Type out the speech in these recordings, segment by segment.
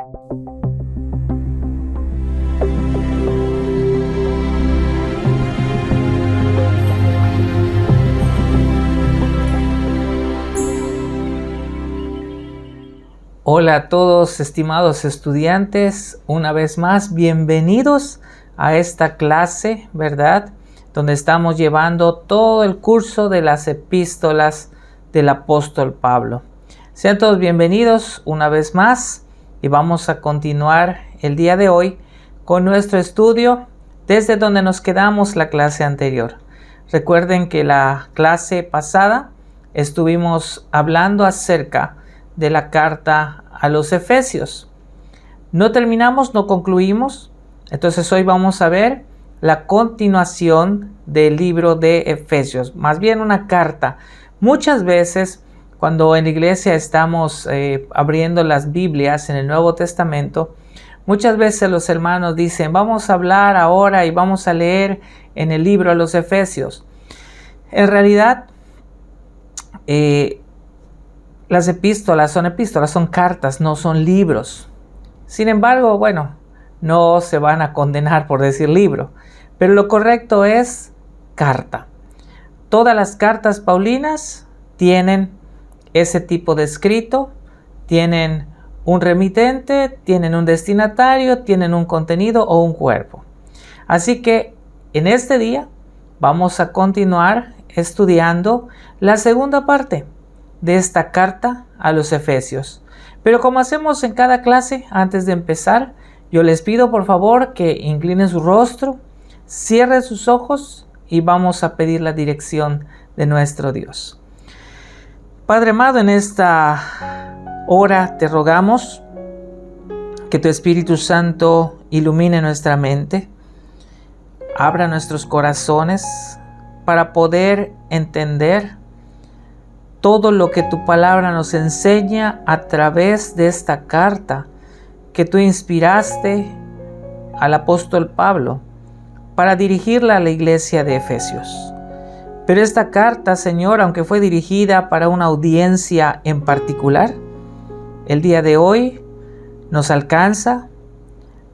Hola a todos, estimados estudiantes, una vez más, bienvenidos a esta clase, ¿verdad? Donde estamos llevando todo el curso de las epístolas del apóstol Pablo. Sean todos bienvenidos una vez más y vamos a continuar el día de hoy con nuestro estudio desde donde nos quedamos la clase anterior. Recuerden que la clase pasada estuvimos hablando acerca de la carta a los Efesios. No terminamos, no concluimos. Entonces hoy vamos a ver la continuación del libro de Efesios, más bien una carta. Muchas veces cuando en la iglesia estamos abriendo las Biblias en el Nuevo Testamento, muchas veces los hermanos dicen, vamos a hablar ahora y vamos a leer en el libro a los Efesios. En realidad, las epístolas, son cartas, no son libros. Sin embargo, no se van a condenar por decir libro, pero lo correcto es carta. Todas las cartas paulinas tienen ese tipo de escrito, tienen un remitente, tienen un destinatario, tienen un contenido o un cuerpo. Así que en este día vamos a continuar estudiando la segunda parte de esta carta a los Efesios. Pero como hacemos en cada clase, antes de empezar, yo les pido por favor que inclinen su rostro, cierren sus ojos y vamos a pedir la dirección de nuestro Dios. Padre amado, en esta hora te rogamos que tu Espíritu Santo ilumine nuestra mente, abra nuestros corazones para poder entender todo lo que tu palabra nos enseña a través de esta carta que tú inspiraste al apóstol Pablo para dirigirla a la iglesia de Efesios. Pero esta carta, Señor, aunque fue dirigida para una audiencia en particular, el día de hoy nos alcanza,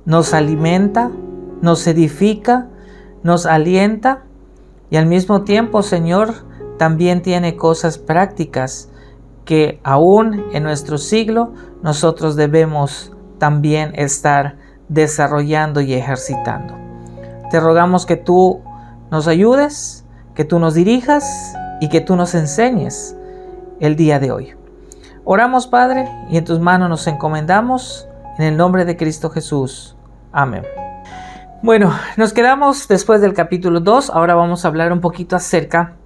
nos alimenta, nos edifica, nos alienta y al mismo tiempo, Señor, también tiene cosas prácticas que aún en nuestro siglo nosotros debemos también estar desarrollando y ejercitando. Te rogamos que tú nos ayudes, que tú nos dirijas y que tú nos enseñes el día de hoy. Oramos, Padre, y en tus manos nos encomendamos en el nombre de Cristo Jesús. Amén. Bueno, nos quedamos después del capítulo 2. Ahora vamos a hablar un poquito acerca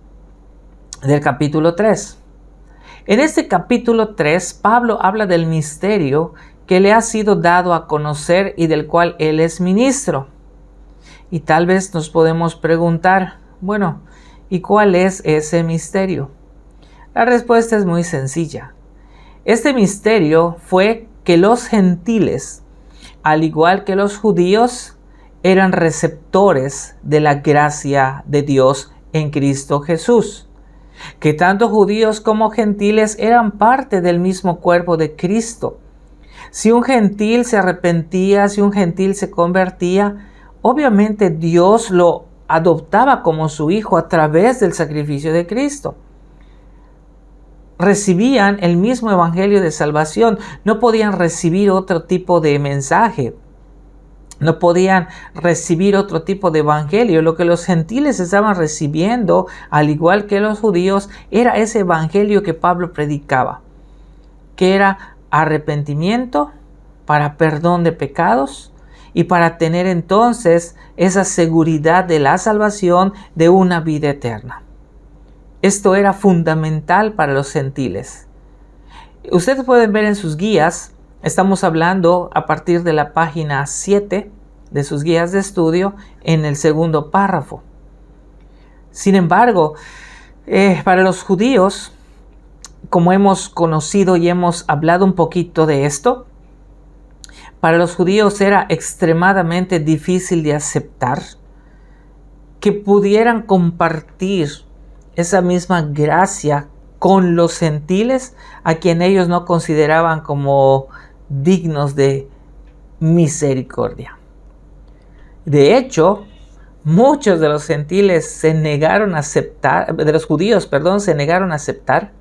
del capítulo 3. En este capítulo 3, Pablo habla del misterio que le ha sido dado a conocer y del cual él es ministro. Y tal vez nos podemos preguntar, ¿y cuál es ese misterio? La respuesta es muy sencilla. Este misterio fue que los gentiles, al igual que los judíos, eran receptores de la gracia de Dios en Cristo Jesús. Que tanto judíos como gentiles eran parte del mismo cuerpo de Cristo. Si un gentil se arrepentía, si un gentil se convertía, obviamente Dios lo adoptaba como su hijo a través del sacrificio de Cristo. Recibían el mismo evangelio de salvación, no podían recibir otro tipo de mensaje. No podían recibir otro tipo de evangelio. Lo que los gentiles estaban recibiendo, al igual que los judíos, era ese evangelio que Pablo predicaba, que era arrepentimiento para perdón de pecados y para tener entonces esa seguridad de la salvación de una vida eterna. Esto era fundamental para los gentiles. Ustedes pueden ver en sus guías. Estamos hablando a partir de la página 7 de sus guías de estudio en el segundo párrafo. Sin embargo, para los judíos, como hemos conocido y hemos hablado un poquito de esto, para los judíos era extremadamente difícil de aceptar que pudieran compartir esa misma gracia con los gentiles a quien ellos no consideraban como dignos de misericordia. De hecho, muchos de los gentiles se negaron a aceptar, de los judíos, se negaron a aceptar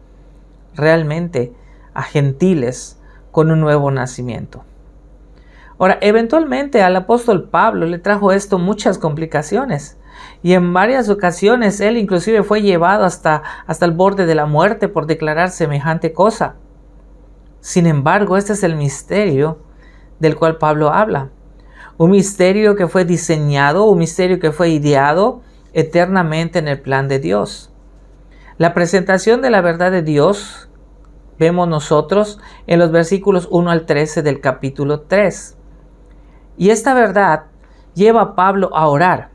realmente a gentiles con un nuevo nacimiento. Ahora, eventualmente al apóstol Pablo le trajo esto muchas complicaciones y en varias ocasiones él inclusive fue llevado hasta el borde de la muerte por declarar semejante cosa. Sin embargo, este es el misterio del cual Pablo habla. Un misterio que fue diseñado, un misterio que fue ideado eternamente en el plan de Dios. La presentación de la verdad de Dios vemos nosotros en los versículos 1 al 13 del capítulo 3. Y esta verdad lleva a Pablo a orar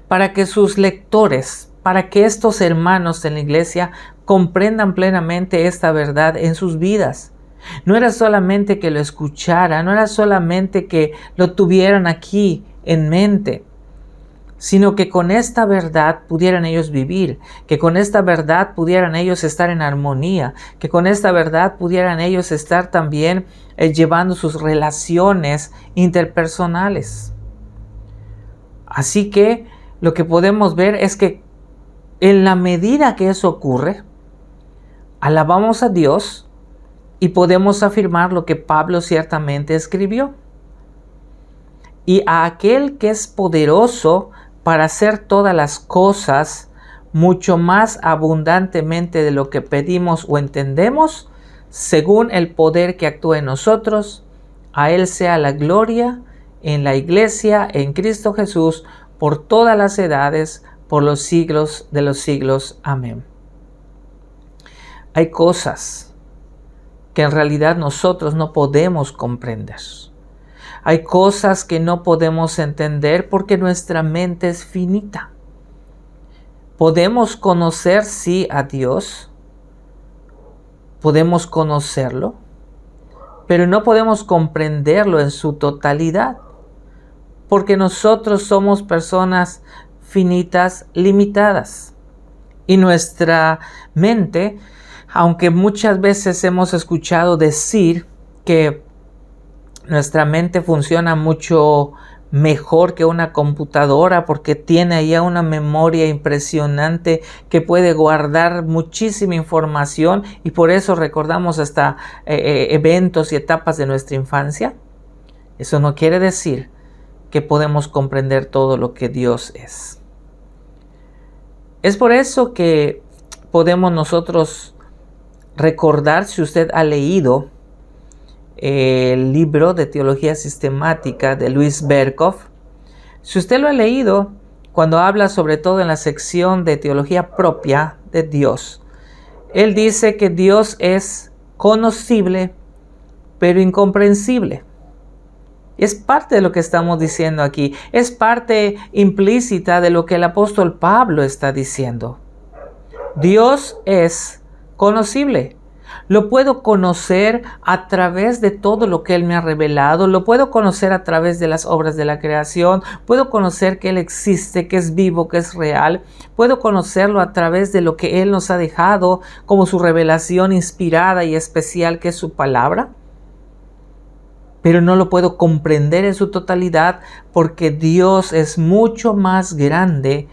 para que sus lectores, para que estos hermanos en la iglesia comprendan plenamente esta verdad en sus vidas. No era solamente que lo escucharan, no era solamente que lo tuvieran aquí en mente, sino que con esta verdad pudieran ellos vivir, que con esta verdad pudieran ellos estar en armonía, que con esta verdad pudieran ellos estar también llevando sus relaciones interpersonales. Así que lo que podemos ver es que en la medida que eso ocurre, alabamos a Dios y podemos afirmar lo que Pablo ciertamente escribió. Y a aquel que es poderoso para hacer todas las cosas mucho más abundantemente de lo que pedimos o entendemos, según el poder que actúa en nosotros, a Él sea la gloria en la iglesia, en Cristo Jesús, por todas las edades, por los siglos de los siglos. Amén. Hay cosas que en realidad nosotros no podemos comprender. Hay cosas que no podemos entender porque nuestra mente es finita. Podemos conocer, sí, a Dios. Podemos conocerlo, pero no podemos comprenderlo en su totalidad, porque nosotros somos personas finitas, limitadas. Y nuestra mente, aunque muchas veces hemos escuchado decir que nuestra mente funciona mucho mejor que una computadora porque tiene ya una memoria impresionante que puede guardar muchísima información y por eso recordamos hasta eventos y etapas de nuestra infancia. Eso no quiere decir que podemos comprender todo lo que Dios es. Es por eso que podemos nosotros recordar, si usted ha leído el libro de Teología Sistemática de Louis Berkhof, si usted lo ha leído, cuando habla sobre todo en la sección de Teología Propia de Dios, él dice que Dios es conocible, pero incomprensible. Es parte de lo que estamos diciendo aquí, es parte implícita de lo que el apóstol Pablo está diciendo. Dios es conocible. Lo puedo conocer a través de todo lo que Él me ha revelado. Lo puedo conocer a través de las obras de la creación. Puedo conocer que Él existe, que es vivo, que es real. Puedo conocerlo a través de lo que Él nos ha dejado como su revelación inspirada y especial, que es su palabra. Pero no lo puedo comprender en su totalidad porque Dios es mucho más grande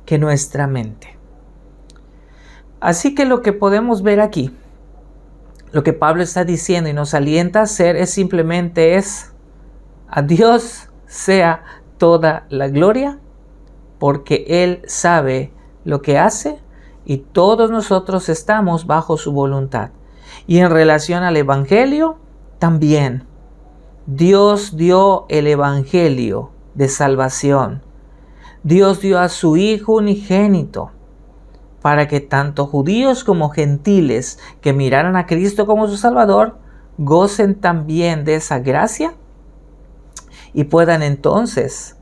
que nuestra mente. Así que lo que podemos ver aquí, lo que Pablo está diciendo y nos alienta a hacer es simplemente a Dios sea toda la gloria, porque Él sabe lo que hace y todos nosotros estamos bajo su voluntad. Y en relación al Evangelio, también Dios dio el Evangelio de salvación. Dios dio a su Hijo unigénito para que tanto judíos como gentiles que miraran a Cristo como su Salvador gocen también de esa gracia y puedan entonces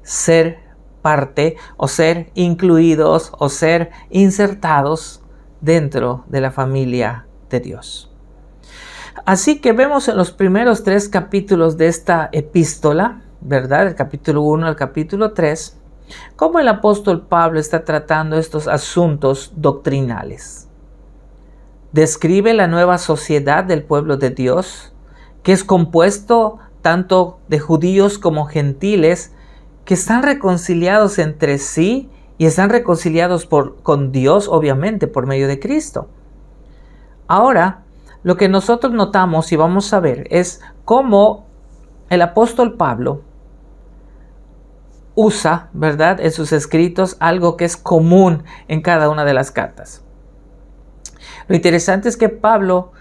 ser parte o ser incluidos o ser insertados dentro de la familia de Dios. Así que vemos en los primeros 3 capítulos de esta epístola, ¿verdad? El capítulo 1 al capítulo 3, cómo el apóstol Pablo está tratando estos asuntos doctrinales. Describe la nueva sociedad del pueblo de Dios, que es compuesto tanto de judíos como gentiles, que están reconciliados entre sí y están reconciliados con Dios, obviamente, por medio de Cristo. Ahora, lo que nosotros notamos y vamos a ver es cómo el apóstol Pablo usa, ¿verdad?, en sus escritos algo que es común en cada una de las cartas. Lo interesante es que Pablo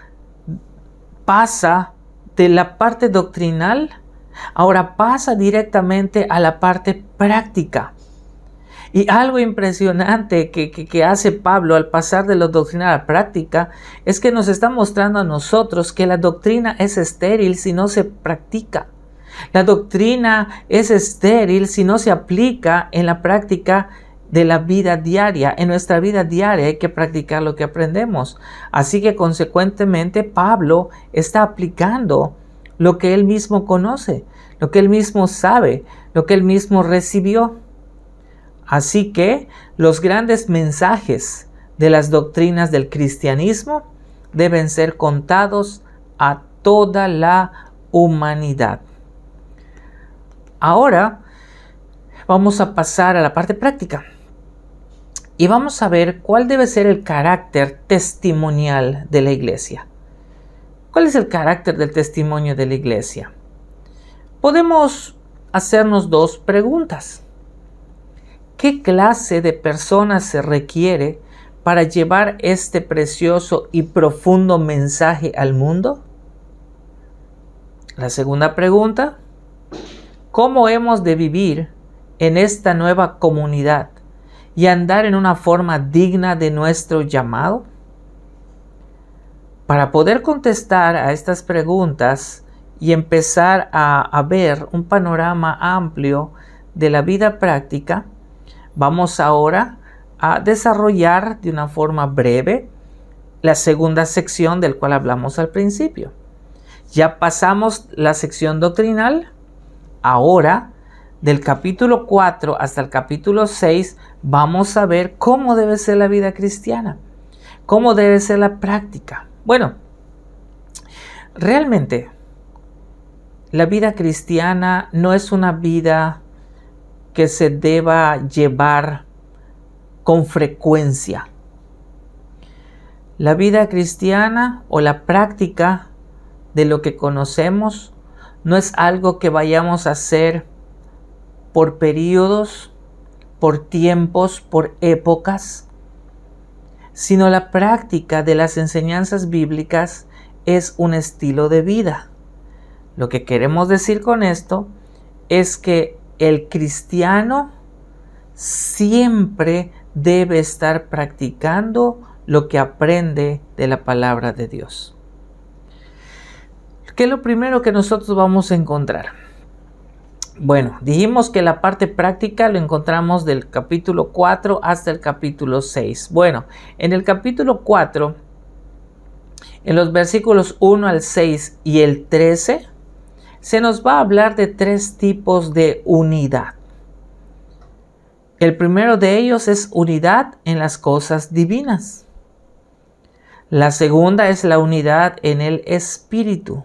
pasa de la parte doctrinal, ahora pasa directamente a la parte práctica. Y algo impresionante que hace Pablo al pasar de lo doctrinal a la práctica es que nos está mostrando a nosotros que la doctrina es estéril si no se practica. La doctrina es estéril si no se aplica en la práctica de la vida diaria. En nuestra vida diaria hay que practicar lo que aprendemos. Así que consecuentemente Pablo está aplicando lo que él mismo conoce, lo que él mismo sabe, lo que él mismo recibió. Así que los grandes mensajes de las doctrinas del cristianismo deben ser contados a toda la humanidad. Ahora vamos a pasar a la parte práctica y vamos a ver cuál debe ser el carácter testimonial de la iglesia. ¿Cuál es el carácter del testimonio de la iglesia? Podemos hacernos dos preguntas. ¿Qué clase de personas se requiere para llevar este precioso y profundo mensaje al mundo? La segunda pregunta, ¿cómo hemos de vivir en esta nueva comunidad y andar en una forma digna de nuestro llamado? Para poder contestar a estas preguntas y empezar a ver un panorama amplio de la vida práctica, vamos ahora a desarrollar de una forma breve la segunda sección del cual hablamos al principio. Ya pasamos la sección doctrinal. Ahora, del capítulo 4 hasta el capítulo 6, vamos a ver cómo debe ser la vida cristiana, cómo debe ser la práctica. Bueno, realmente la vida cristiana no es una vida que se deba llevar con frecuencia. La vida cristiana o la práctica de lo que conocemos no es algo que vayamos a hacer por periodos, por tiempos, por épocas, sino la práctica de las enseñanzas bíblicas es un estilo de vida. Lo que queremos decir con esto es que el cristiano siempre debe estar practicando lo que aprende de la palabra de Dios. ¿Qué es lo primero que nosotros vamos a encontrar? Bueno, dijimos que la parte práctica lo encontramos del capítulo 4 hasta el capítulo 6. Bueno, en el capítulo 4, en los versículos 1 al 6 y el 13, se nos va a hablar de tres tipos de unidad. El primero de ellos es unidad en las cosas divinas. La segunda es la unidad en el espíritu.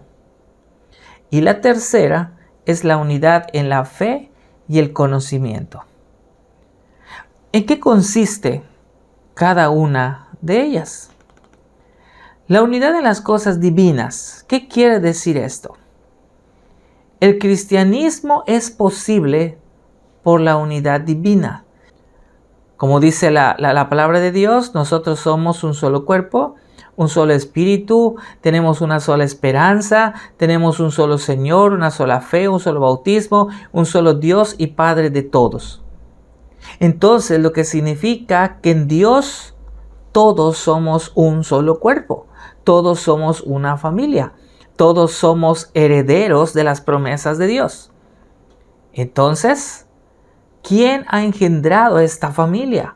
Y la tercera es la unidad en la fe y el conocimiento. ¿En qué consiste cada una de ellas? La unidad en las cosas divinas. ¿Qué quiere decir esto? El cristianismo es posible por la unidad divina. Como dice la palabra de Dios, nosotros somos un solo cuerpo, un solo espíritu, tenemos una sola esperanza, tenemos un solo Señor, una sola fe, un solo bautismo, un solo Dios y Padre de todos. Entonces, lo que significa que en Dios todos somos un solo cuerpo, todos somos una familia, todos somos herederos de las promesas de Dios. Entonces, ¿quién ha engendrado esta familia?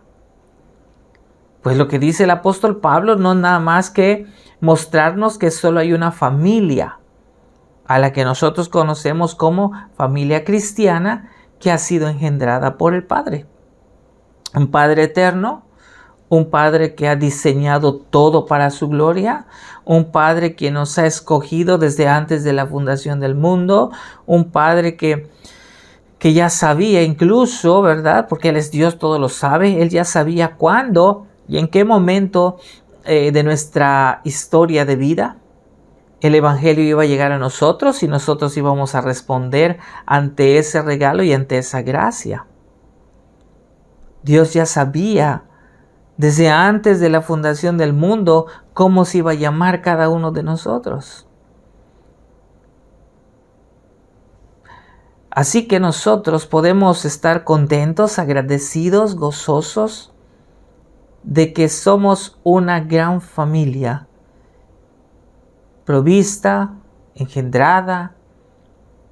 Pues lo que dice el apóstol Pablo no es nada más que mostrarnos que solo hay una familia, a la que nosotros conocemos como familia cristiana, que ha sido engendrada por el Padre. Un Padre eterno, un Padre que ha diseñado todo para su gloria, un Padre que nos ha escogido desde antes de la fundación del mundo, un Padre que ya sabía incluso, ¿verdad? Porque Él es Dios, todo lo sabe. Él ya sabía cuándo y en qué momento de nuestra historia de vida el Evangelio iba a llegar a nosotros y nosotros íbamos a responder ante ese regalo y ante esa gracia. Dios ya sabía desde antes de la fundación del mundo cómo se iba a llamar cada uno de nosotros. Así que nosotros podemos estar contentos, agradecidos, gozosos de que somos una gran familia, provista, engendrada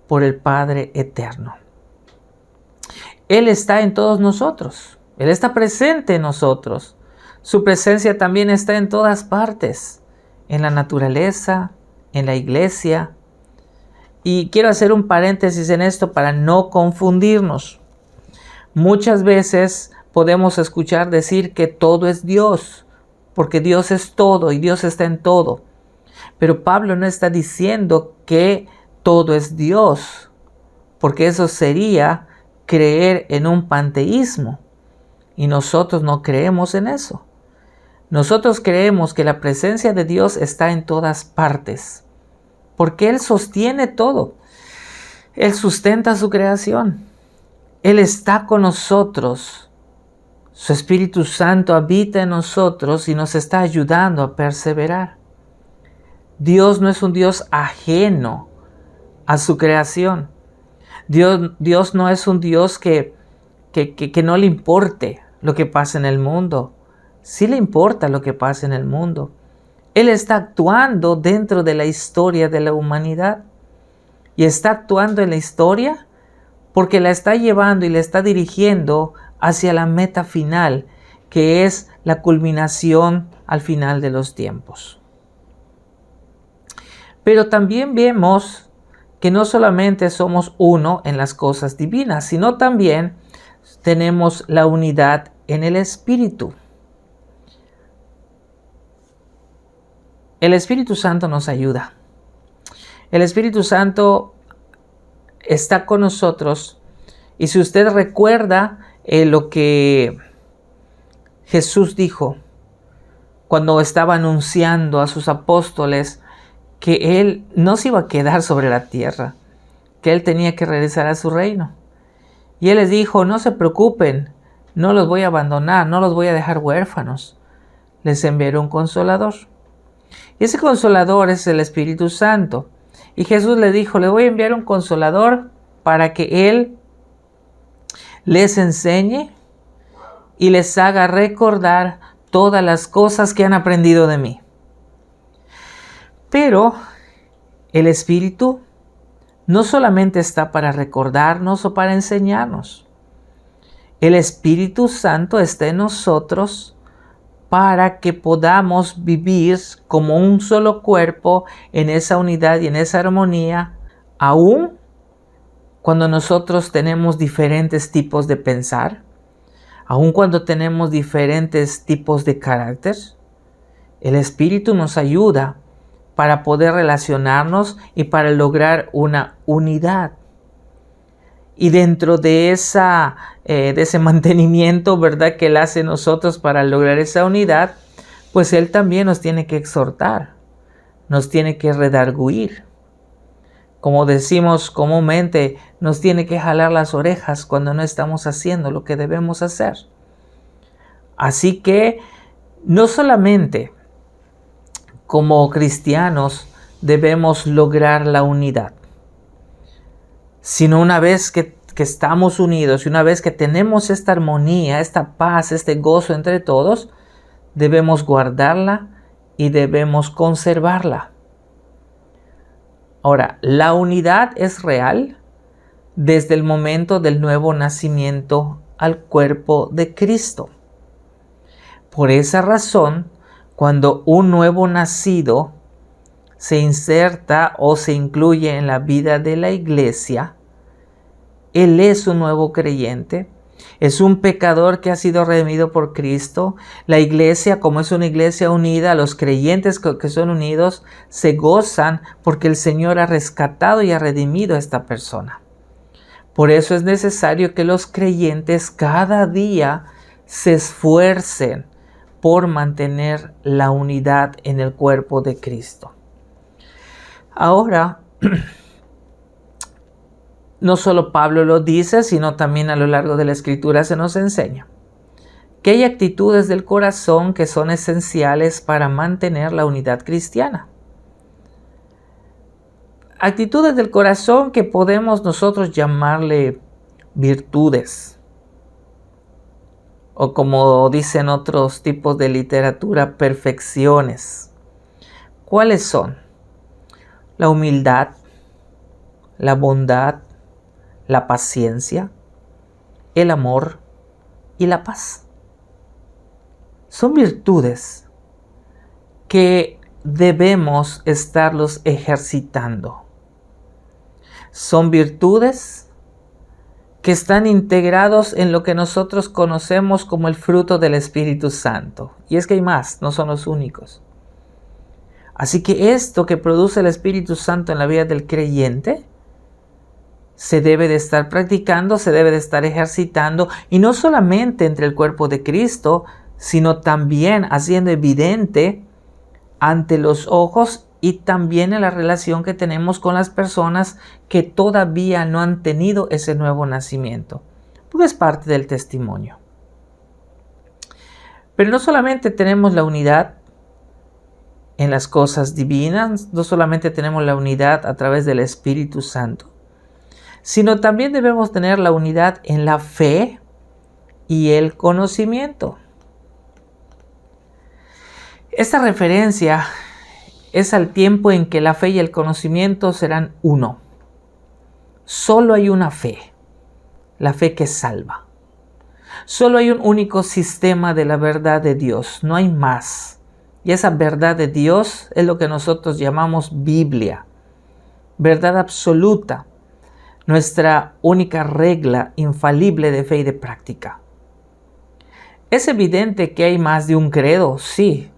por el Padre eterno. Él está en todos nosotros. Él está presente en nosotros. Su presencia también está en todas partes, en la naturaleza, en la iglesia. Y quiero hacer un paréntesis en esto para no confundirnos. Muchas veces podemos escuchar decir que todo es Dios, porque Dios es todo y Dios está en todo. Pero Pablo no está diciendo que todo es Dios, porque eso sería creer en un panteísmo. Y nosotros no creemos en eso. Nosotros creemos que la presencia de Dios está en todas partes, porque Él sostiene todo. Él sustenta su creación. Él está con nosotros. Su Espíritu Santo habita en nosotros y nos está ayudando a perseverar. Dios no es un Dios ajeno a su creación. Dios no es un Dios que no le importe lo que pasa en el mundo. Sí le importa lo que pasa en el mundo. Él está actuando dentro de la historia de la humanidad. Y está actuando en la historia porque la está llevando y la está dirigiendo hacia la meta final, que es la culminación al final de los tiempos. Pero también vemos que no solamente somos uno en las cosas divinas, sino también tenemos la unidad en el Espíritu. El Espíritu Santo nos ayuda. El Espíritu Santo está con nosotros. Y si usted recuerda lo que Jesús dijo cuando estaba anunciando a sus apóstoles que Él no se iba a quedar sobre la tierra, que Él tenía que regresar a su reino. Y Él les dijo, no se preocupen, no los voy a abandonar, no los voy a dejar huérfanos. Les enviaré un consolador. Y ese consolador es el Espíritu Santo. Y Jesús le dijo, le voy a enviar un consolador para que Él les enseñe y les haga recordar todas las cosas que han aprendido de mí. Pero el Espíritu no solamente está para recordarnos o para enseñarnos. El Espíritu Santo está en nosotros para que podamos vivir como un solo cuerpo en esa unidad y en esa armonía, aún cuando nosotros tenemos diferentes tipos de pensar, aún cuando tenemos diferentes tipos de carácter. El Espíritu nos ayuda para poder relacionarnos y para lograr una unidad. Y dentro de ese mantenimiento, ¿verdad?, que Él hace nosotros para lograr esa unidad, pues Él también nos tiene que exhortar, nos tiene que redarguir. Como decimos comúnmente, nos tiene que jalar las orejas cuando no estamos haciendo lo que debemos hacer. Así que no solamente como cristianos debemos lograr la unidad, sino una vez que estamos unidos y una vez que tenemos esta armonía, esta paz, este gozo entre todos, debemos guardarla y debemos conservarla. Ahora, la unidad es real desde el momento del nuevo nacimiento al cuerpo de Cristo. Por esa razón, cuando un nuevo nacido se inserta o se incluye en la vida de la iglesia, él es un nuevo creyente Es un pecador que ha sido redimido por Cristo. La iglesia, como es una iglesia unida, los creyentes que son unidos se gozan porque el Señor ha rescatado y ha redimido a esta persona. Por eso es necesario que los creyentes cada día se esfuercen por mantener la unidad en el cuerpo de Cristo. Ahora, no solo Pablo lo dice, sino también a lo largo de la Escritura se nos enseña que hay actitudes del corazón que son esenciales para mantener la unidad cristiana. Actitudes del corazón que podemos nosotros llamarle virtudes, o como dicen otros tipos de literatura, perfecciones. ¿Cuáles son? La humildad, la bondad, la paciencia, el amor y la paz. Son virtudes que debemos estarlos ejercitando. Son virtudes que están integrados en lo que nosotros conocemos como el fruto del Espíritu Santo. Y es que hay más, no son los únicos. Así que esto que produce el Espíritu Santo en la vida del creyente se debe de estar practicando, se debe de estar ejercitando, y no solamente entre el cuerpo de Cristo, sino también haciendo evidente ante los ojos y también en la relación que tenemos con las personas que todavía no han tenido ese nuevo nacimiento, porque es parte del testimonio. Pero no solamente tenemos la unidad en las cosas divinas, no solamente tenemos la unidad a través del Espíritu Santo, sino también debemos tener la unidad en la fe y el conocimiento. Esta referencia es al tiempo en que la fe y el conocimiento serán uno. Solo hay una fe, la fe que salva. Solo hay un único sistema de la verdad de Dios, no hay más. Y esa verdad de Dios es lo que nosotros llamamos Biblia, verdad absoluta, nuestra única regla infalible de fe y de práctica. Es evidente que hay más de un credo, sí.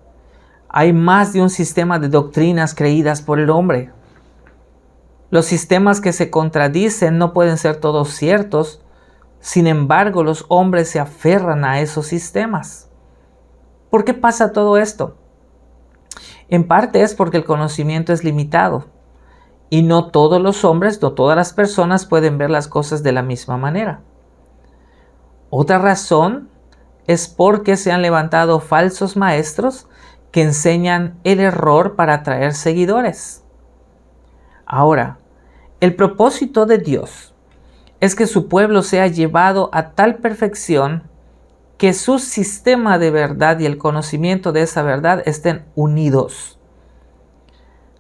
Hay más de un sistema de doctrinas creídas por el hombre. Los sistemas que se contradicen no pueden ser todos ciertos. Sin embargo, los hombres se aferran a esos sistemas. ¿Por qué pasa todo esto? En parte es porque el conocimiento es limitado. Y no todos los hombres, no todas las personas pueden ver las cosas de la misma manera. Otra razón es porque se han levantado falsos maestros que enseñan el error para atraer seguidores. Ahora, el propósito de Dios es que su pueblo sea llevado a tal perfección que su sistema de verdad y el conocimiento de esa verdad estén unidos,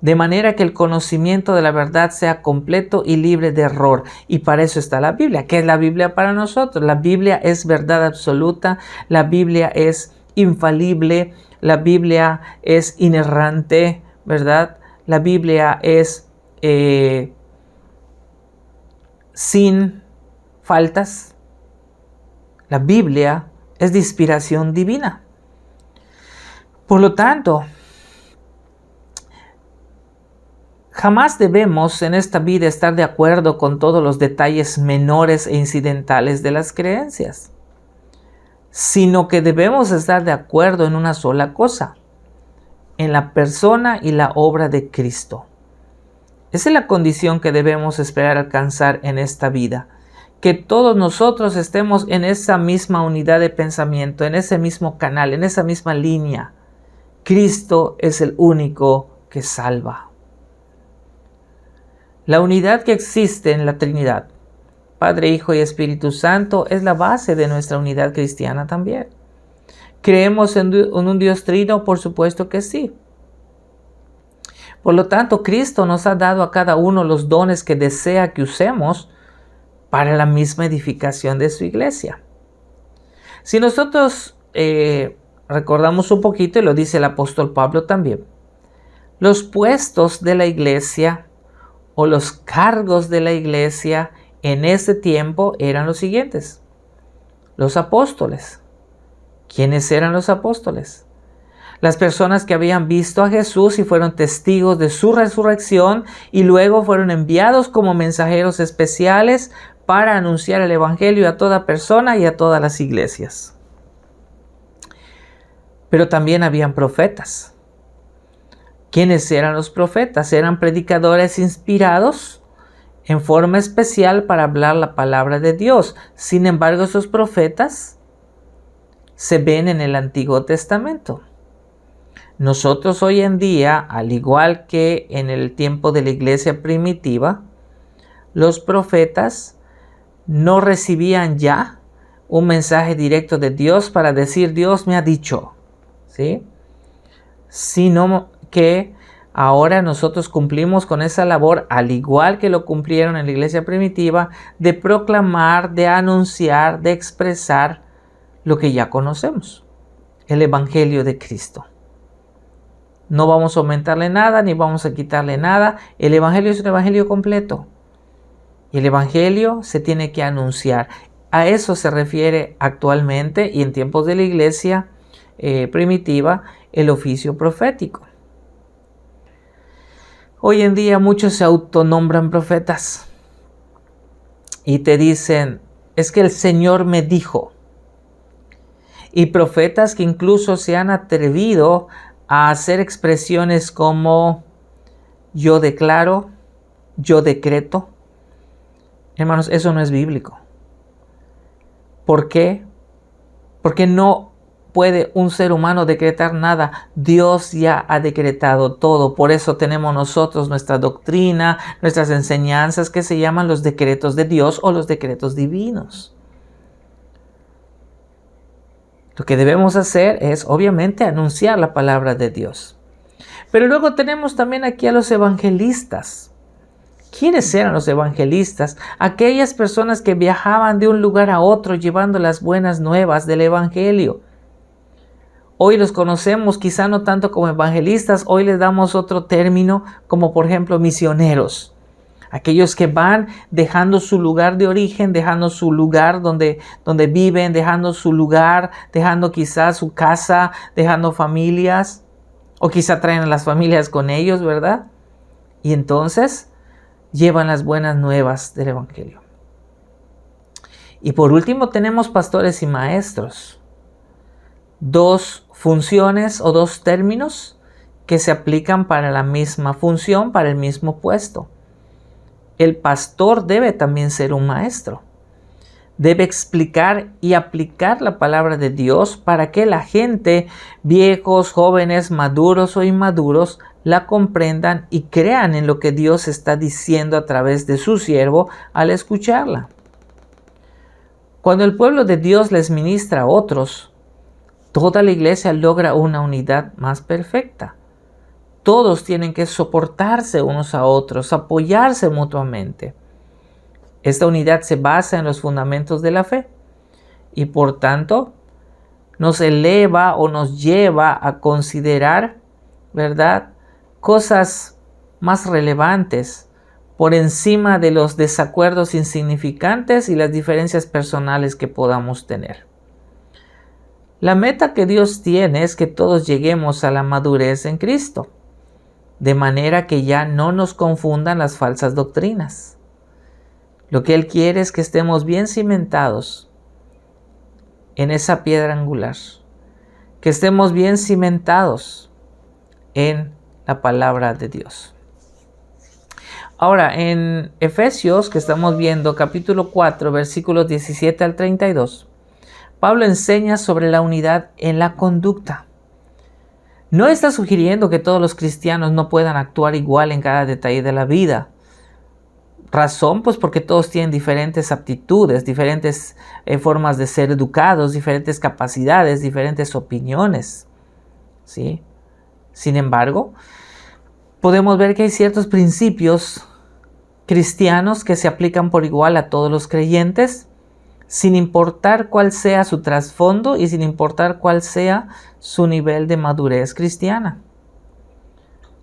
de manera que el conocimiento de la verdad sea completo y libre de error. Y para eso está la Biblia. ¿Qué es la Biblia para nosotros? La Biblia es verdad absoluta, la Biblia es infalible, la Biblia es inerrante, ¿verdad? La Biblia es sin faltas. La Biblia es de inspiración divina. Por lo tanto, jamás debemos en esta vida estar de acuerdo con todos los detalles menores e incidentales de las creencias, sino que debemos estar de acuerdo en una sola cosa, en la persona y la obra de Cristo. Esa es la condición que debemos esperar alcanzar en esta vida, que todos nosotros estemos en esa misma unidad de pensamiento, en ese mismo canal, en esa misma línea. Cristo es el único que salva. La unidad que existe en la Trinidad, Padre, Hijo y Espíritu Santo, es la base de nuestra unidad cristiana también. ¿Creemos en un Dios trino? Por supuesto que sí. Por lo tanto, Cristo nos ha dado a cada uno los dones que desea que usemos para la misma edificación de su iglesia. Si nosotros recordamos un poquito, y lo dice el apóstol Pablo también, los puestos de la iglesia o los cargos de la iglesia en ese tiempo eran los siguientes: Los apóstoles. ¿Quiénes eran los apóstoles? Las personas que habían visto a Jesús y fueron testigos de su resurrección y luego fueron enviados como mensajeros especiales para anunciar el evangelio a toda persona y a todas las iglesias. Pero también habían profetas. ¿Quiénes eran los profetas? Eran predicadores inspirados en forma especial para hablar la palabra de Dios. Sin embargo, esos profetas se ven en el Antiguo Testamento. Nosotros hoy en día, al igual que en el tiempo de la iglesia primitiva, los profetas no recibían ya un mensaje directo de Dios para decir Dios me ha dicho, ¿sí? Sino que ahora nosotros cumplimos con esa labor, al igual que lo cumplieron en la iglesia primitiva, de proclamar, de anunciar, de expresar lo que ya conocemos, el Evangelio de Cristo. No vamos a aumentarle nada, ni vamos a quitarle nada. El Evangelio es un Evangelio completo. Y el Evangelio se tiene que anunciar. A eso se refiere actualmente y en tiempos de la iglesia primitiva el oficio profético. Hoy en día muchos se autonombran profetas y te dicen, es que el Señor me dijo. Y profetas que incluso se han atrevido a hacer expresiones como yo declaro, yo decreto. Hermanos, eso no es bíblico. ¿Por qué? Porque no puede un ser humano decretar nada. Dios ya ha decretado todo. Por eso tenemos nosotros nuestra doctrina, nuestras enseñanzas que se llaman los decretos de Dios o los decretos divinos. Lo que debemos hacer es, obviamente, anunciar la palabra de Dios. Pero luego tenemos también aquí a los evangelistas. ¿Quiénes eran los evangelistas? Aquellas personas que viajaban de un lugar a otro llevando las buenas nuevas del evangelio. Hoy los conocemos quizá no tanto como evangelistas, hoy les damos otro término como por ejemplo misioneros. Aquellos que van dejando su lugar de origen, dejando su lugar donde viven, dejando su lugar, dejando quizás su casa, dejando familias, o quizá traen a las familias con ellos, ¿verdad? Y entonces llevan las buenas nuevas del evangelio. Y por último tenemos pastores y maestros. Dos funciones o dos términos que se aplican para la misma función, para el mismo puesto. El pastor debe también ser un maestro. Debe explicar y aplicar la palabra de Dios para que la gente, viejos, jóvenes, maduros o inmaduros, la comprendan y crean en lo que Dios está diciendo a través de su siervo al escucharla. Cuando el pueblo de Dios les ministra a otros, toda la iglesia logra una unidad más perfecta. Todos tienen que soportarse unos a otros, apoyarse mutuamente. Esta unidad se basa en los fundamentos de la fe y por tanto nos eleva o nos lleva a considerar, ¿verdad?, cosas más relevantes por encima de los desacuerdos insignificantes y las diferencias personales que podamos tener. La meta que Dios tiene es que todos lleguemos a la madurez en Cristo, de manera que ya no nos confundan las falsas doctrinas. Lo que Él quiere es que estemos bien cimentados en esa piedra angular, que estemos bien cimentados en la palabra de Dios. Ahora, en Efesios, que estamos viendo, capítulo 4, versículos 17 al 32, Pablo enseña sobre la unidad en la conducta. No está sugiriendo que todos los cristianos no puedan actuar igual en cada detalle de la vida. Razón, pues porque todos tienen diferentes aptitudes, diferentes formas de ser educados, diferentes capacidades, diferentes opiniones, ¿sí? Sin embargo, podemos ver que hay ciertos principios cristianos que se aplican por igual a todos los creyentes, sin importar cuál sea su trasfondo y sin importar cuál sea su nivel de madurez cristiana.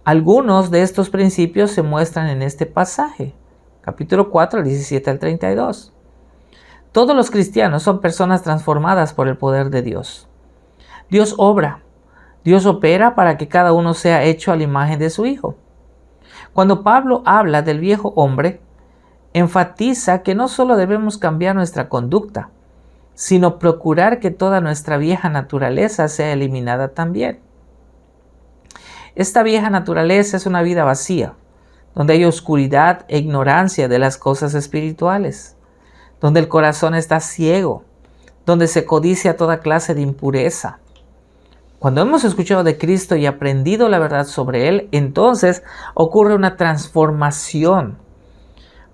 Algunos de estos principios se muestran en este pasaje, capítulo 4, 17 al 32. Todos los cristianos son personas transformadas por el poder de Dios. Dios obra, Dios opera para que cada uno sea hecho a la imagen de su Hijo. Cuando Pablo habla del viejo hombre, enfatiza que no solo debemos cambiar nuestra conducta, sino procurar que toda nuestra vieja naturaleza sea eliminada también. Esta vieja naturaleza es una vida vacía, donde hay oscuridad e ignorancia de las cosas espirituales, donde el corazón está ciego, donde se codicia toda clase de impureza. Cuando hemos escuchado de Cristo y aprendido la verdad sobre Él, entonces ocurre una transformación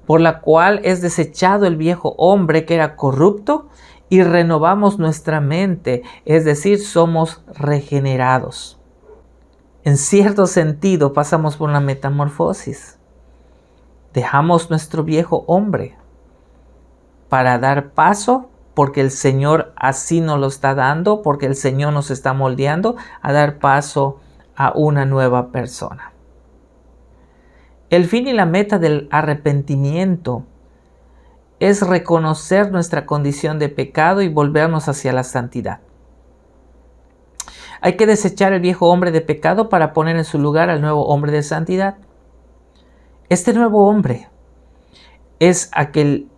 por la cual es desechado el viejo hombre que era corrupto y renovamos nuestra mente, es decir, somos regenerados. En cierto sentido, pasamos por una metamorfosis. Dejamos nuestro viejo hombre para dar paso, porque el Señor así nos lo está dando, porque el Señor nos está moldeando, a dar paso a una nueva persona. El fin y la meta del arrepentimiento es reconocer nuestra condición de pecado y volvernos hacia la santidad. Hay que desechar el viejo hombre de pecado para poner en su lugar al nuevo hombre de santidad. Este nuevo hombre es aquel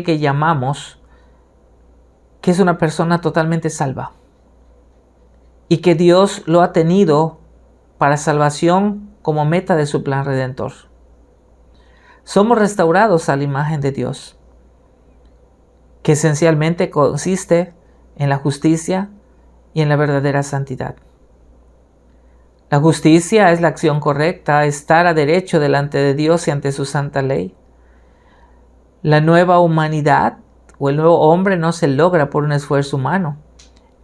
que llamamos que es una persona totalmente salva y que Dios lo ha tenido para salvación como meta de su plan redentor. Somos restaurados a la imagen de Dios, que esencialmente consiste en la justicia y en la verdadera santidad. La justicia es la acción correcta, estar a derecho delante de Dios y ante su santa ley. La nueva humanidad o el nuevo hombre no se logra por un esfuerzo humano.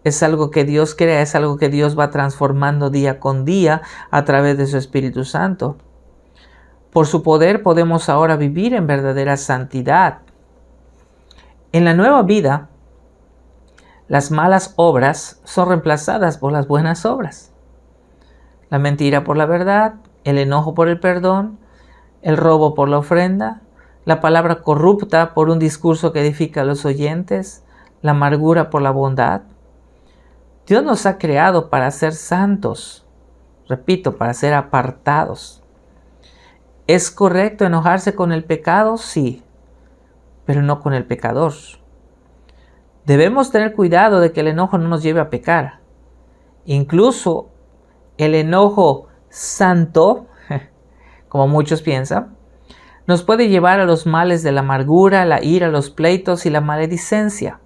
Es algo que Dios crea, es algo que Dios va transformando día con día a través de su Espíritu Santo. Por su poder podemos ahora vivir en verdadera santidad. En la nueva vida, las malas obras son reemplazadas por las buenas obras. La mentira por la verdad, el enojo por el perdón, el robo por la ofrenda, la palabra corrupta por un discurso que edifica a los oyentes, la amargura por la bondad. Dios nos ha creado para ser santos, repito, para ser apartados. ¿Es correcto enojarse con el pecado? Sí, pero no con el pecador. Debemos tener cuidado de que el enojo no nos lleve a pecar. Incluso el enojo santo, como muchos piensan, nos puede llevar a los males de la amargura, la ira, los pleitos y la maledicencia.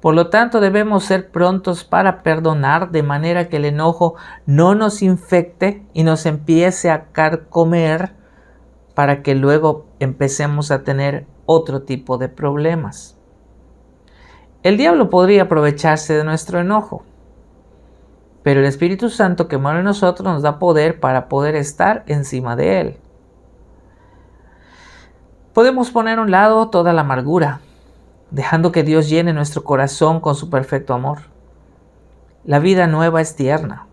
Por lo tanto, debemos ser prontos para perdonar de manera que el enojo no nos infecte y nos empiece a carcomer para que luego empecemos a tener otro tipo de problemas. El diablo podría aprovecharse de nuestro enojo, pero el Espíritu Santo que mora en nosotros nos da poder para poder estar encima de él. Podemos poner a un lado toda la amargura, dejando que Dios llene nuestro corazón con su perfecto amor. La vida nueva es tierna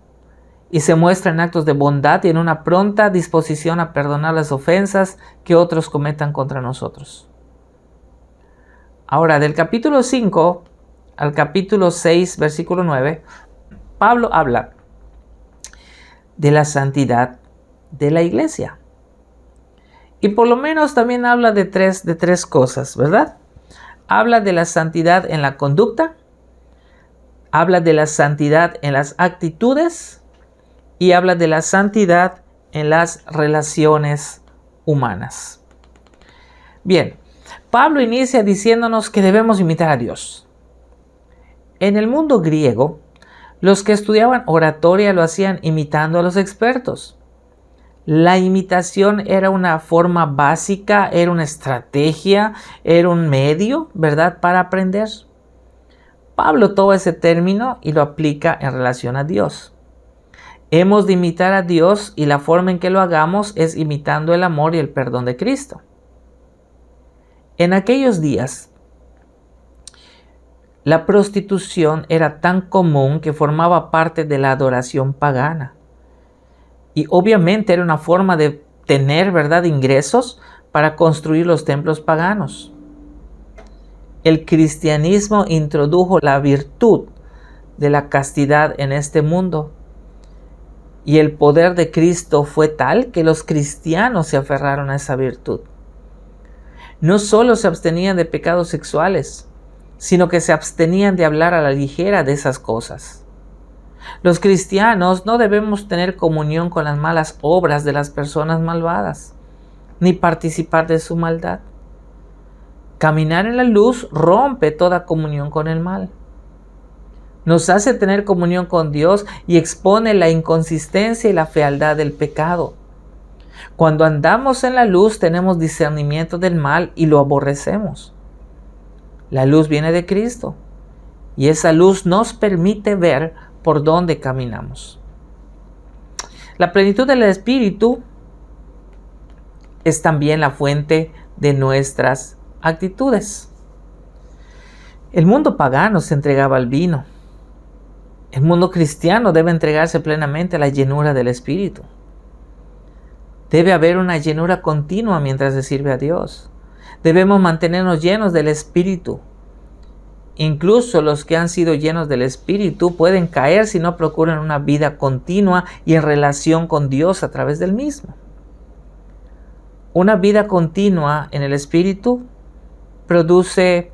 y se muestra en actos de bondad y en una pronta disposición a perdonar las ofensas que otros cometan contra nosotros. Ahora, del capítulo 5 al capítulo 6, versículo 9, Pablo habla de la santidad de la iglesia. Y por lo menos también habla de tres cosas, ¿verdad? Habla de la santidad en la conducta, habla de la santidad en las actitudes y habla de la santidad en las relaciones humanas. Bien, Pablo inicia diciéndonos que debemos imitar a Dios. En el mundo griego, los que estudiaban oratoria lo hacían imitando a los expertos. La imitación era una forma básica, era una estrategia, era un medio, ¿verdad?, para aprender. Pablo toma ese término y lo aplica en relación a Dios. Hemos de imitar a Dios y la forma en que lo hagamos es imitando el amor y el perdón de Cristo. En aquellos días, la prostitución era tan común que formaba parte de la adoración pagana. Y obviamente era una forma de tener, ¿verdad?, ingresos para construir los templos paganos. el cristianismo introdujo la virtud de la castidad en este mundo. Y el poder de Cristo fue tal que los cristianos se aferraron a esa virtud. No solo se abstenían de pecados sexuales, sino que se abstenían de hablar a la ligera de esas cosas. Los cristianos no debemos tener comunión con las malas obras de las personas malvadas, ni participar de su maldad. Caminar en la luz rompe toda comunión con el mal. Nos hace tener comunión con Dios y expone la inconsistencia y la fealdad del pecado. Cuando andamos en la luz tenemos discernimiento del mal y lo aborrecemos. La luz viene de Cristo y esa luz nos permite ver por dónde caminamos. La plenitud del Espíritu es también la fuente de nuestras actitudes. El mundo pagano se entregaba al vino. El mundo cristiano debe entregarse plenamente a la llenura del Espíritu. Debe haber una llenura continua mientras se sirve a Dios. Debemos mantenernos llenos del Espíritu. Incluso los que han sido llenos del Espíritu pueden caer si no procuran una vida continua y en relación con Dios a través del mismo. Una vida continua en el Espíritu produce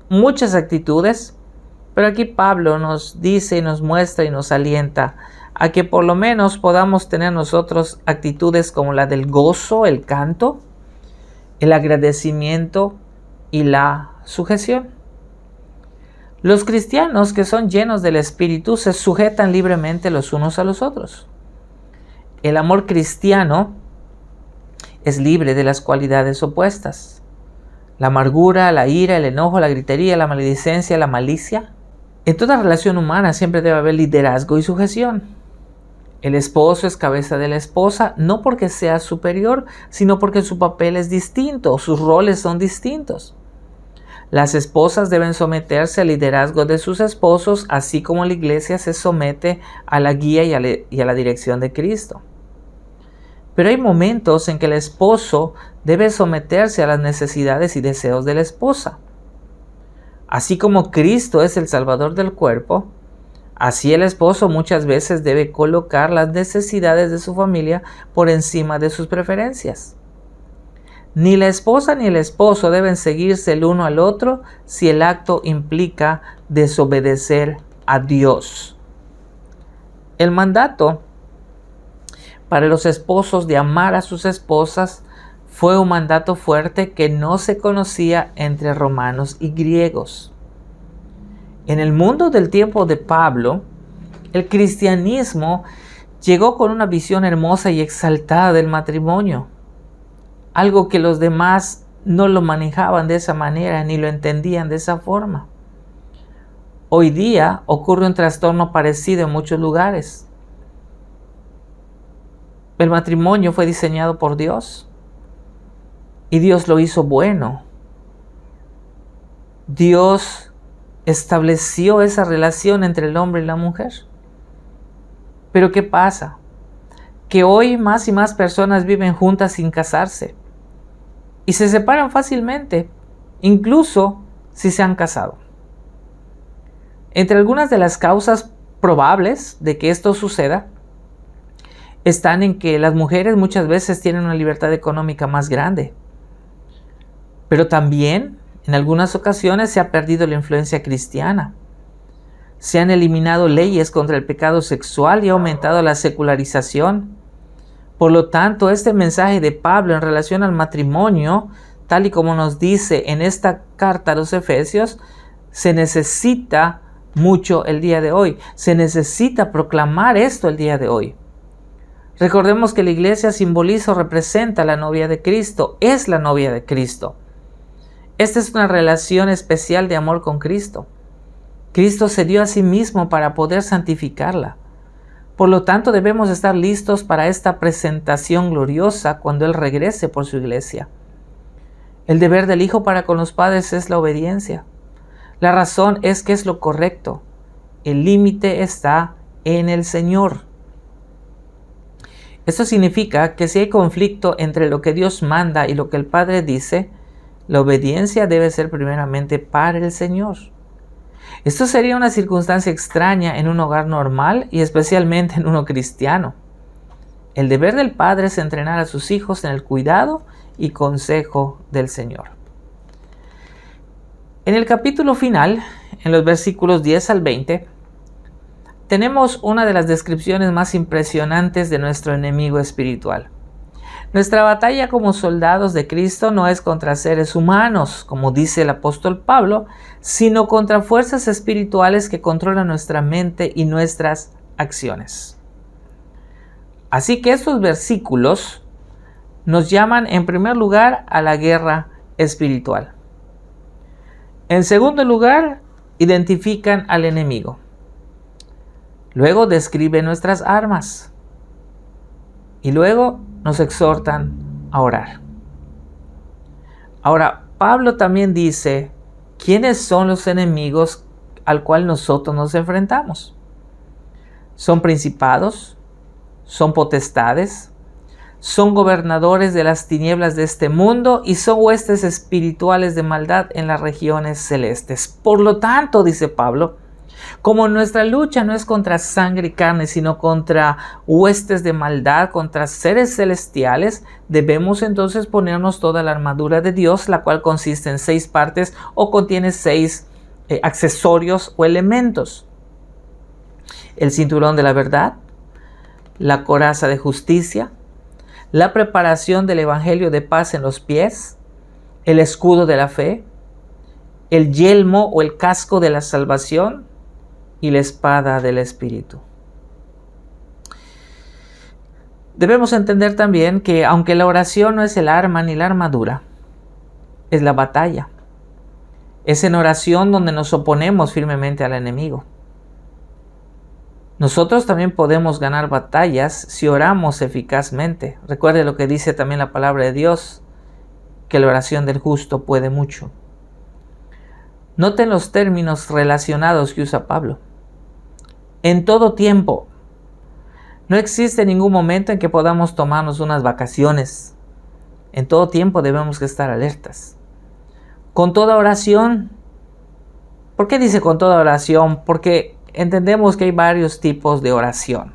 muchas actitudes, pero aquí Pablo nos dice y nos muestra y nos alienta a que por lo menos podamos tener nosotros actitudes como la del gozo, el canto, el agradecimiento y la sujeción. Los cristianos que son llenos del Espíritu se sujetan libremente los unos a los otros. El amor cristiano es libre de las cualidades opuestas. La amargura, la ira, el enojo, la gritería, la maledicencia, la malicia. En toda relación humana siempre debe haber liderazgo y sujeción. El esposo es cabeza de la esposa, no porque sea superior, sino porque su papel es distinto, sus roles son distintos. Las esposas deben someterse al liderazgo de sus esposos, así como la iglesia se somete a la guía y a la dirección de Cristo. Pero hay momentos en que el esposo debe someterse a las necesidades y deseos de la esposa. Así como Cristo es el Salvador del cuerpo, así el esposo muchas veces debe colocar las necesidades de su familia por encima de sus preferencias. Ni la esposa ni el esposo deben seguirse el uno al otro si el acto implica desobedecer a Dios. El mandato para los esposos de amar a sus esposas fue un mandato fuerte que no se conocía entre romanos y griegos. En el mundo del tiempo de Pablo, el cristianismo llegó con una visión hermosa y exaltada del matrimonio, algo que los demás no lo manejaban de esa manera ni lo entendían de esa forma. Hoy día ocurre un trastorno parecido en muchos lugares. El matrimonio fue diseñado por Dios y Dios lo hizo bueno. Dios estableció esa relación entre el hombre y la mujer. Pero ¿qué pasa? Que hoy más y más personas viven juntas sin casarse y se separan fácilmente, incluso si se han casado. Entre algunas de las causas probables de que esto suceda están en que las mujeres muchas veces tienen una libertad económica más grande, pero también en algunas ocasiones se ha perdido la influencia cristiana. Se han eliminado leyes contra el pecado sexual y ha aumentado la secularización. Por lo tanto, este mensaje de Pablo en relación al matrimonio, tal y como nos dice en esta carta a los Efesios, se necesita mucho el día de hoy. Se necesita proclamar esto el día de hoy. Recordemos que la iglesia simboliza o representa a la novia de Cristo, es la novia de Cristo. Esta es una relación especial de amor con Cristo. Cristo se dio a sí mismo para poder santificarla. Por lo tanto, debemos estar listos para esta presentación gloriosa cuando Él regrese por su iglesia. El deber del hijo para con los padres es la obediencia. La razón es que es lo correcto. El límite está en el Señor. Esto significa que si hay conflicto entre lo que Dios manda y lo que el Padre dice, La obediencia debe ser primeramente para el Señor. Esto sería una circunstancia extraña en un hogar normal y especialmente en uno cristiano. El deber del padre es entrenar a sus hijos en el cuidado y consejo del Señor. En el capítulo final, en los versículos 10 al 20, tenemos una de las descripciones más impresionantes de nuestro enemigo espiritual. Nuestra batalla como soldados de Cristo no es contra seres humanos, como dice el apóstol Pablo, sino contra fuerzas espirituales que controlan nuestra mente y nuestras acciones. Así que estos versículos nos llaman en primer lugar a la guerra espiritual. En segundo lugar, identifican al enemigo. Luego describen nuestras armas. Y luego nos exhortan a orar. Ahora, Pablo también dice quiénes son los enemigos al cual nosotros nos enfrentamos. Son principados, son potestades, son gobernadores de las tinieblas de este mundo y son huestes espirituales de maldad en las regiones celestes. Por lo tanto, dice Pablo, como nuestra lucha no es contra sangre y carne, sino contra huestes de maldad, contra seres celestiales, debemos entonces ponernos toda la armadura de Dios, la cual consiste en 6 partes o contiene 6 accesorios o elementos. El cinturón de la verdad, la coraza de justicia, la preparación del evangelio de paz en los pies, el escudo de la fe, el yelmo o el casco de la salvación, y la espada del Espíritu. Debemos entender también que aunque la oración no es el arma ni la armadura, es la batalla. Es en oración donde nos oponemos firmemente al enemigo. Nosotros también podemos ganar batallas si oramos eficazmente. Recuerde lo que dice también la palabra de Dios, que la oración del justo puede mucho. Noten los términos relacionados que usa Pablo. En todo tiempo. No existe ningún momento en que podamos tomarnos unas vacaciones. En todo tiempo debemos estar alertas. Con toda oración. ¿Por qué dice con toda oración? Porque entendemos que hay varios tipos de oración.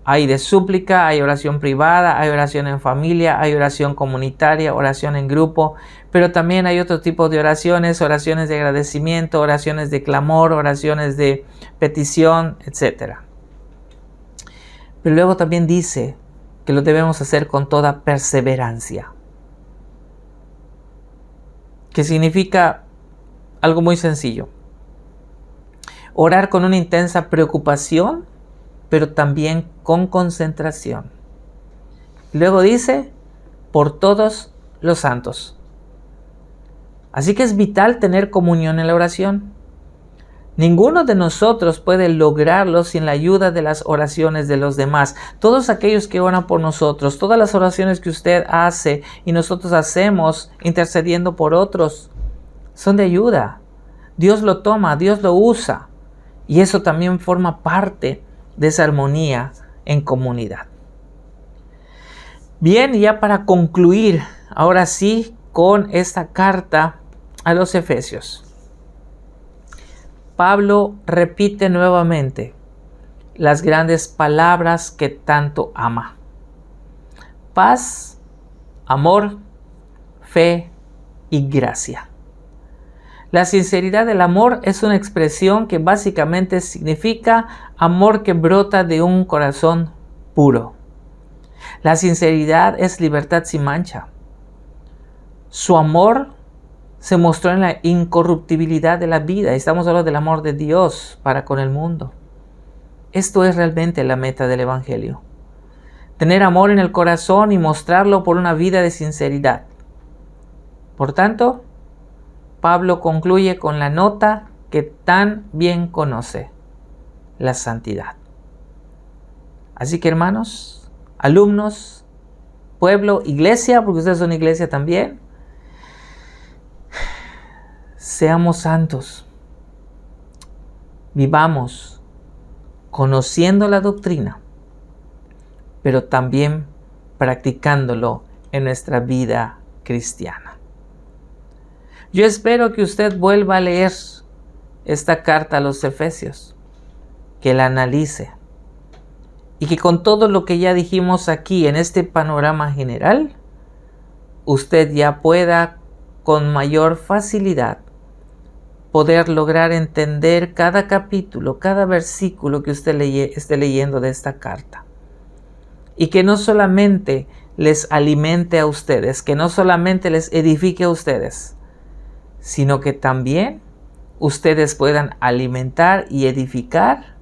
Hay de súplica, hay oración privada, hay oración en familia, hay oración comunitaria, oración en grupo, pero también hay otro tipo de oraciones, oraciones de agradecimiento, oraciones de clamor, oraciones de petición, etc. Pero luego también dice que lo debemos hacer con toda perseverancia, que significa algo muy sencillo. Orar con una intensa preocupación, pero también con concentración. Luego dice, por todos los santos. Así que es vital tener comunión en la oración. Ninguno de nosotros puede lograrlo sin la ayuda de las oraciones de los demás. Todos aquellos que oran por nosotros, todas las oraciones que usted hace y nosotros hacemos intercediendo por otros, son de ayuda. Dios lo toma, Dios lo usa. Y eso también forma parte de esa armonía en comunidad. Bien, ya para concluir, ahora sí, con esta carta a los Efesios. Pablo repite nuevamente las grandes palabras que tanto ama. Paz, amor, fe y gracia. La sinceridad del amor es una expresión que básicamente significa amor que brota de un corazón puro. La sinceridad es libertad sin mancha. Su amor se mostró en la incorruptibilidad de la vida. Estamos hablando del amor de Dios para con el mundo. Esto es realmente la meta del Evangelio. Tener amor en el corazón y mostrarlo por una vida de sinceridad. Por tanto, Pablo concluye con la nota que tan bien conoce, la santidad. Así que hermanos, alumnos, pueblo, iglesia, porque ustedes son iglesia también, seamos santos. Vivamos conociendo la doctrina, pero también practicándolo en nuestra vida cristiana. Yo espero que usted vuelva a leer esta carta a los Efesios, que la analice y que con todo lo que ya dijimos aquí en este panorama general, usted ya pueda con mayor facilidad poder lograr entender cada capítulo, cada versículo que usted esté leyendo de esta carta. Y que no solamente les alimente a ustedes, que no solamente les edifique a ustedes, sino que también ustedes puedan alimentar y edificar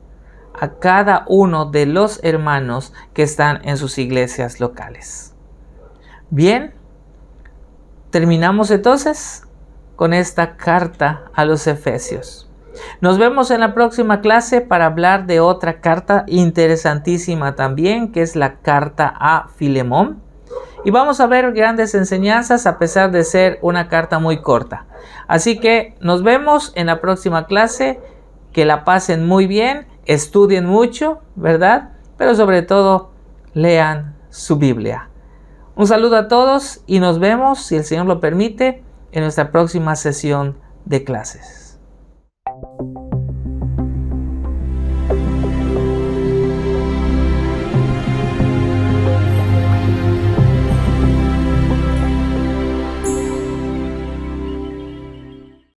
a cada uno de los hermanos que están en sus iglesias locales. Bien, terminamos entonces con esta carta a los Efesios. Nos vemos en la próxima clase para hablar de otra carta interesantísima también, que es la carta a Filemón. Y vamos a ver grandes enseñanzas a pesar de ser una carta muy corta. Así que nos vemos en la próxima clase. Que la pasen muy bien, estudien mucho, ¿verdad? Pero sobre todo, lean su Biblia. Un saludo a todos y nos vemos, si el Señor lo permite, en nuestra próxima sesión de clases.